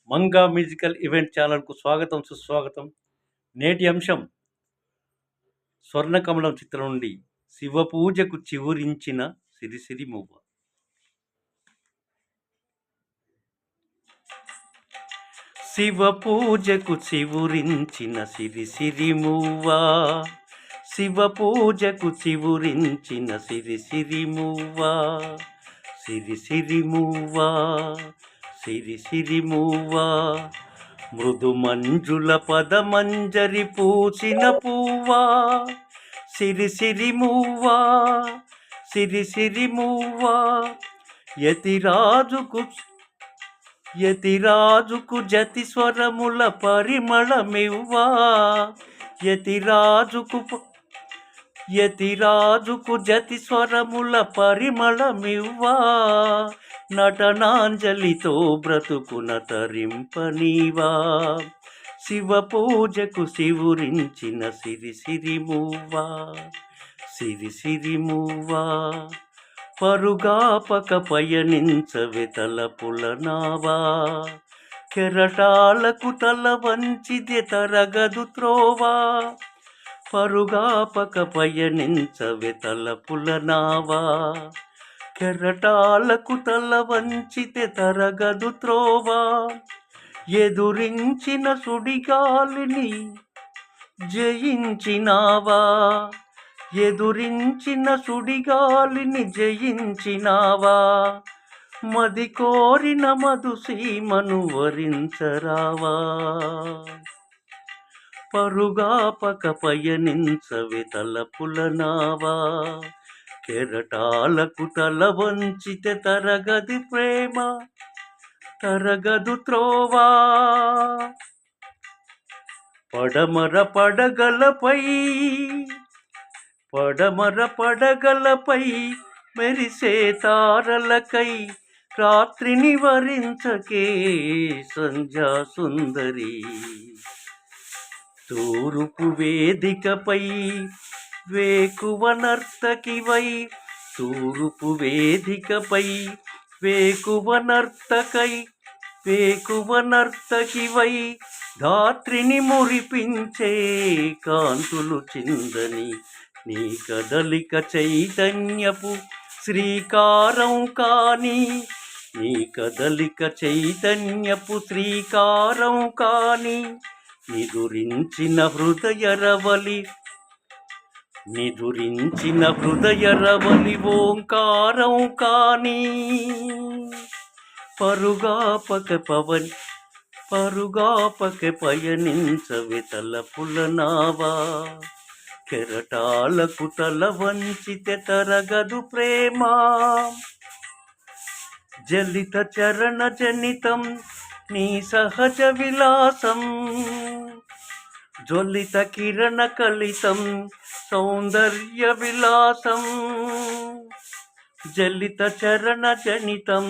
Manga musical event ఛానల్కు స్వాగతం సుస్వాగతం. నేటి అంశం స్వర్ణకమలం చిత్రం నుండి శివపూజకు చివురించిన సిరిసిరి మువ్వ. శివపూజకు చివురించిన సిరిసిరి మువ్వ, శివపూజకు చివురించిన సిరిసిరి మువ్వ, సిరిసిరి మువ్వ, సిరిసిరి మువ్వ, మృదు మంజుల పదమంజరి పూసిన పువ్వా, సిరిసిరి మువ్వా, సిరిసిరి మువ్వా, యతిరాజుకు జతి స్వరముల పరిమళమివ్వా, యతిరాజుకు జతి స్వరముల పరిమళమివ్వా, నటనాంజలితో బ్రతుకున తరింపనీవా, శివపూజకు శివురించిన సిరిసిరి మువ్వా, సిరిసిరి మువ్వా, పరుగాపక పయనించవే తలపుల నావా, కెరటాలకు తల వంచిదే తరగదు త్రోవా, పరుగాపక పయనించవే తలపుల నావా, కెరటాలకు తల వంచితే తరగదు త్రోవా, ఎదురించిన సుడిగాలిని జయించినావా, ఎదురించిన సుడిగాలిని జయించినావా, మది కోరిన మధుసీమను వరించరావా, పరుగాపక పయనించవే తలపుల నావా, కెరటాలకు తల వంచితే తరగది ప్రేమ, తరగదు త్రోవా, పడమర పడగలపై మెరిసే తారలకై రాత్రిని వరించకే సంధ్యా సుందరి, తూర్పు వేదికపై వేకువ నర్తకివై, తూర్పు వేదికపై వేకువ నర్తకివై, ధాత్రిని మురిపించే కాంతులు చిందని నీ కదలిక చైతన్యపు శ్రీకారం కాని, నీ కదలిక చైతన్యపు శ్రీకారం కాని, నిదురించిన హృదయరవలి ఓంకారం కాని, పరుగాపక పయనించవే తలపుల నావా, కెరటాలకు తల వంచితే తరగదు ప్రేమ, జలిత చరణ జనితం నీ సహజ విలాసం, జ్వలిత కిరణ కలితం సౌందర్య విలాసం, జలిత చరణ జనితం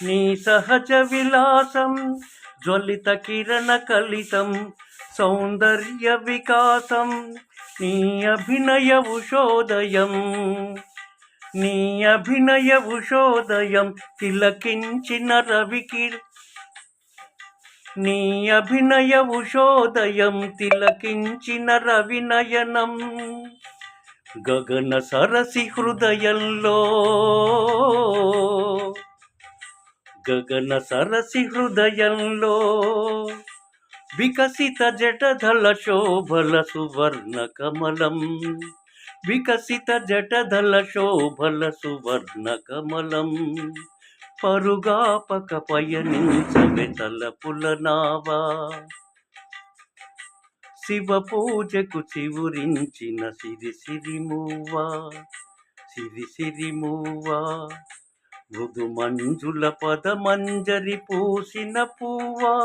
నీ సహజ విలాసం, జ్వలిత కిరణ కలితం సౌందర్య వికాసం, నీ అభినయ ఉషోదయం తిలకించిన రవినయనం, గగన సరసి హృదయంలో వికసిత జటధల శోభల సువర్ణ కమలం, వికసిత జటధల శోభల సువర్ణ కమలం, పరుగాపక పయనించవే తలపుల నావా, శివపూజకు చివురించిన సిరిసిరి మువ్వా, సిరిసిరి మువ్వా, మృదు మంజుల పదమంజరి పూసిన పువ్వా,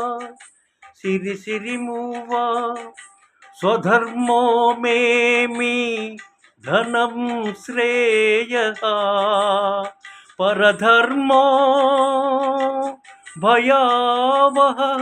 సిరిసిరి మువ్వా, స్వధర్మో మేమి ధనం శ్రేయః, పరధర్మో భయావహః.